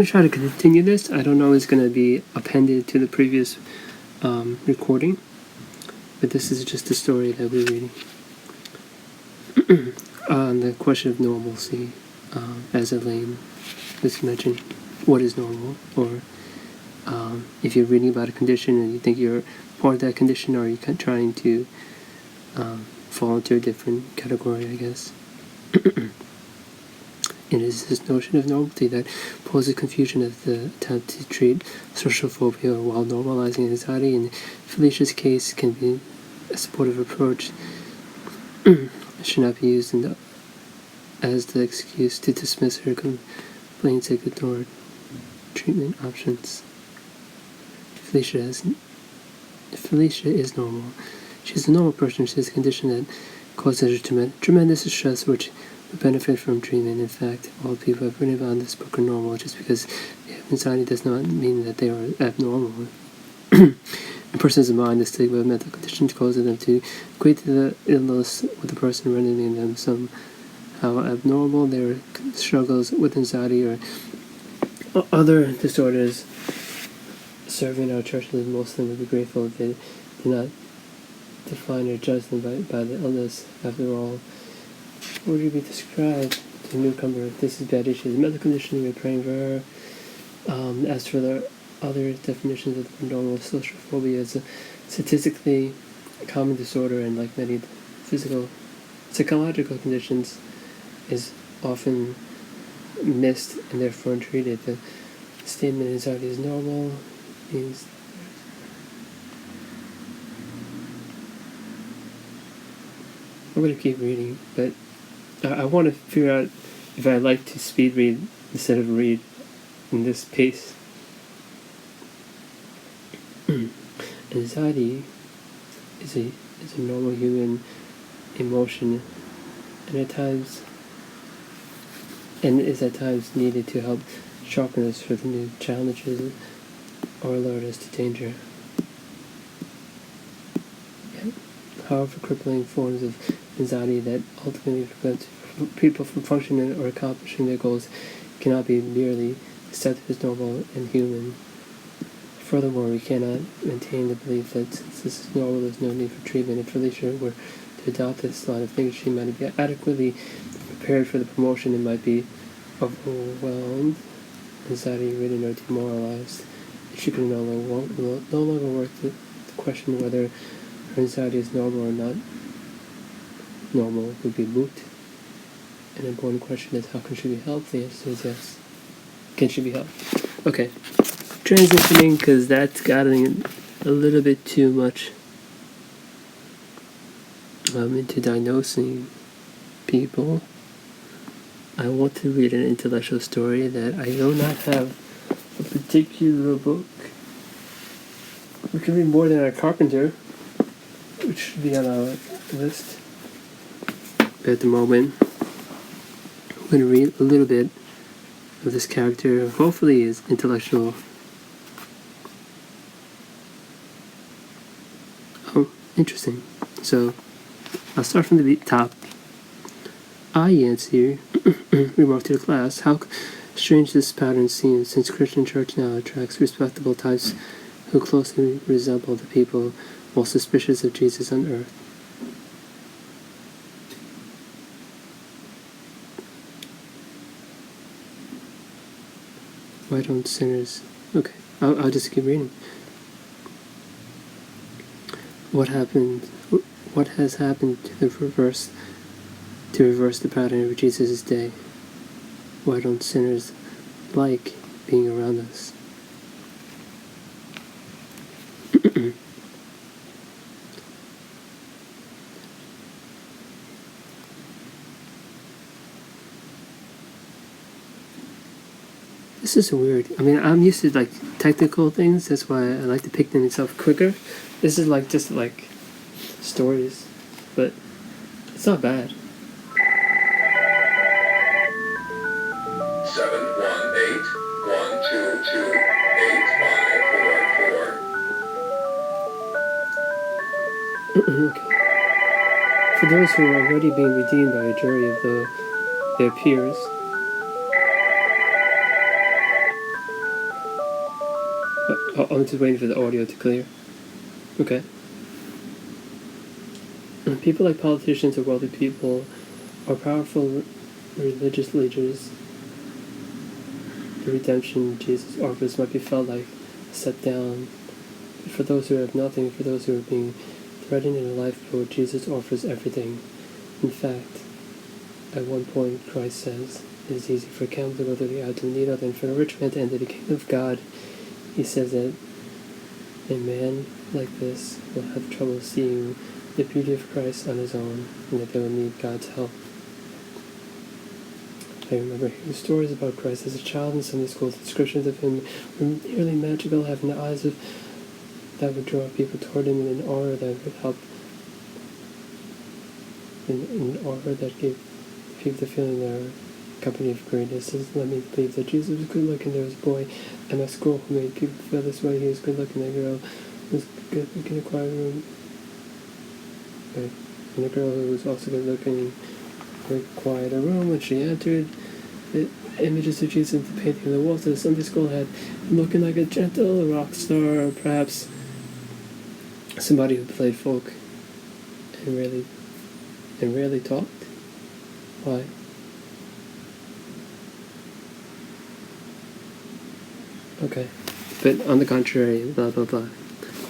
try to continue this. I don't know if it's going to be appended to the previous recording, but this is just a story that we're reading on the question of normalcy as Elaine was mentioning. What is normal? Or if you're reading about a condition and you think you're part of that condition, or you're trying to fall into a different category, I guess. It is this notion of normality that poses confusion as the attempt to treat social phobia while normalizing anxiety. In Felicia's case, can be a supportive approach. It should not be used as the excuse to dismiss her complaints and ignore treatment options. Felicia is normal. She's a normal person. She has a condition that causes her tremendous stress, which would benefit from treatment. In fact, all people who have written about this book are normal. Just because they have anxiety does not mean that they are abnormal. A person's mind, the stigma of mental conditions causes them to equate the illness with the person, rendering them somehow abnormal. Their struggles with anxiety or other disorders serving our churches, most of them would be grateful if they did not define or judge them by the illness. After all, would you be described to a newcomer? This is bad issue. The medical condition, we're praying for her. As for the other definitions of normal, social phobia is a statistically common disorder, and like many psychological conditions, is often missed and therefore untreated. The statement anxiety is normal means I'm going to keep reading, but I want to figure out if I like to speed read instead of read in this pace. Anxiety is a normal human emotion, and is at times needed to help sharpen us for the new challenges or alert us to danger. However, crippling forms of anxiety that ultimately prevent people from functioning or accomplishing their goals cannot be merely accepted as normal and human. Furthermore, we cannot maintain the belief that since this is normal, there's no need for treatment. If Felicia were to adopt this line of thinking, she might be adequately prepared for the promotion and might be overwhelmed, anxiety-ridden, or demoralized. She could no longer work to question whether her anxiety is normal or not normal would be moot. An important question is, how can she be helped? The answer is yes. Can she be helped? Okay. Transitioning, because that's gotten a little bit too much into diagnosing people. I want to read an intellectual story that I do not have a particular book. We can read more than a Carpenter, which should be on our list. But at the moment, I'm going to read a little bit of this character. Hopefully is intellectual. Oh, interesting. So, I'll start from the top. I, Yancey, remarked to the class, how strange this pattern seems, since Christian church now attracts respectable types who closely resemble the people most suspicious of Jesus on earth. Why don't sinners... Okay, I'll just keep reading. What has happened to reverse the pattern of Jesus' day? Why don't sinners like being around us? This is weird. I mean, I'm used to like technical things. That's why I like to pick things up quicker. This is like just like stories, but it's not bad. 718-122-8544. Okay. For those who are already being redeemed by a jury of their peers, I'm just waiting for the audio to clear. Okay. People like politicians or wealthy people or powerful religious leaders, the redemption Jesus offers might be felt like a step down. But for those who have nothing, for those who are being threatened in a lifeboat, Jesus offers everything. In fact, at one point Christ says, it is easy for a camel to go through the eye of a needle than for a rich man to enter the kingdom of God. He says that a man like this will have trouble seeing the beauty of Christ on his own, and that they will need God's help. I remember hearing stories about Christ as a child in Sunday school. The descriptions of him were nearly magical, having the eyes that would draw people toward him in an aura that would help, in an aura that gave people the feeling they were company of greatness. This led me to believe that Jesus was good looking. There was a boy at my school who made people feel this way. He was good looking. That girl was good looking in a quiet room. And a girl who was also good looking quiet a room when she entered. The images of Jesus and the painting on the walls of the Sunday school had him looking like a gentle rock star, or perhaps somebody who played folk and rarely talked. Why? Okay. But on the contrary, blah blah blah.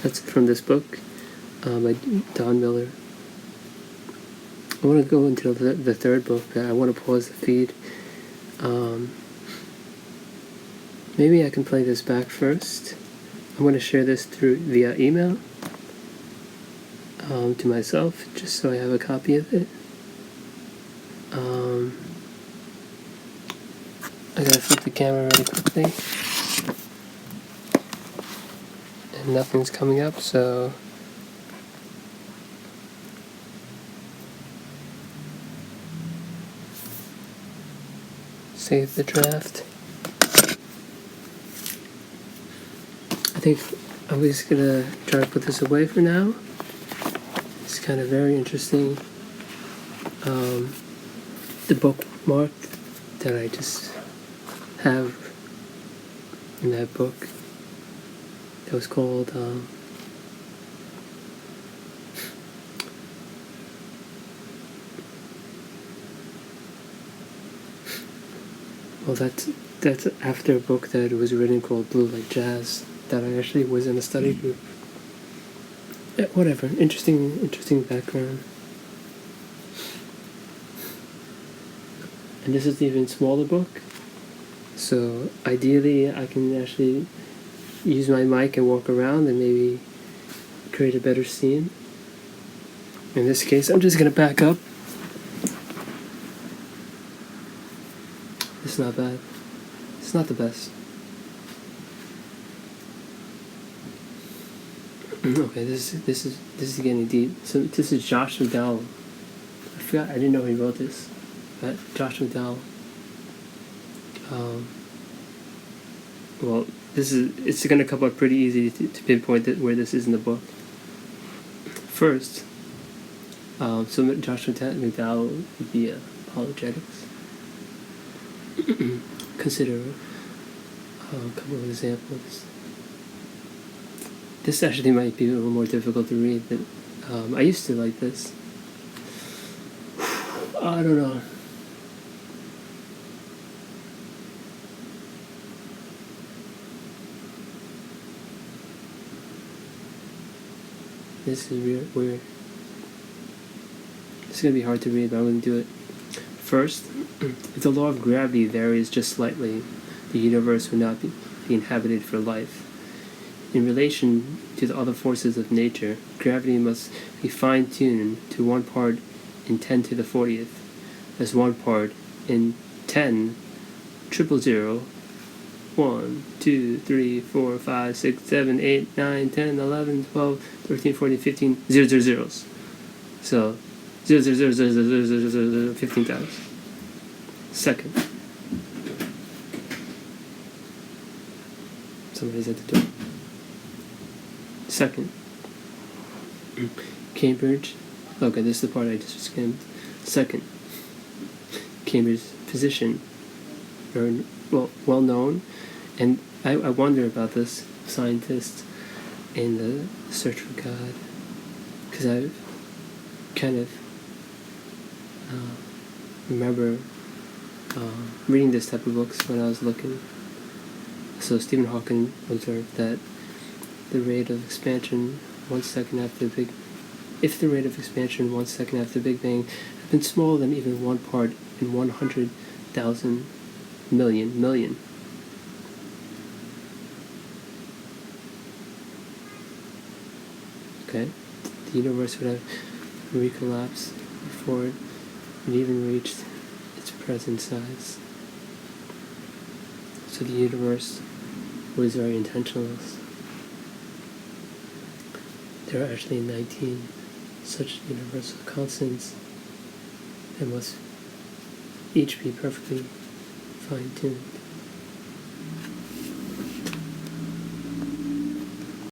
That's from this book by Don Miller. I want to go into the third book, but I want to pause the feed. Maybe I can play this back first. I'm going to share this via email to myself, just so I have a copy of it. I gotta flip the camera really quickly, and nothing's coming up, so save the draft. I think I'm just gonna try to put this away for now. It's kind of very interesting. The bookmark that I just have in that book that was called well, that's after a book that was written called Blue Like Jazz, that I actually was in a study group. Yeah, whatever, interesting background. And this is the even smaller book, so ideally I can actually use my mic and walk around and maybe create a better scene. In this case, I'm just gonna back up. It's not bad. It's not the best. Okay, this is getting deep. So this is Josh McDowell. I forgot. I didn't know he wrote this. But Josh McDowell. Well, it's gonna come up pretty easy to pinpoint where this is in the book. First, so Josh McDowell would be apologetics. Consider a couple of examples. This actually might be a little more difficult to read, but I used to like this. I don't know. This is weird. It's gonna be hard to read, but I'm gonna do it. First, if the law of gravity varies just slightly, the universe would not be inhabited for life. In relation to the other forces of nature, gravity must be fine-tuned to 1 part in 10 to the 40th, as 1 part in 10 000 1, 2, 3, 4, 5, 6, 7, 8, 9, 10, 11, 12, 13, 14, 15 000s. So 0, 15 times. Second. Somebody's at the door. Second. Cambridge. Okay, this is the part I just skimmed. Second. Cambridge physician. Well known. And I wonder about this. scientist in the search for God, because I kind of remember reading this type of books when I was looking. So Stephen Hawking observed that the rate of expansion 1 second after the Big Bang had been smaller than even 1 part in 100,000 million. Okay? The universe would have recollapsed before it even reached its present size. So the universe was very intentionalist. There are actually 19 such universal constants that must each be perfectly fine-tuned.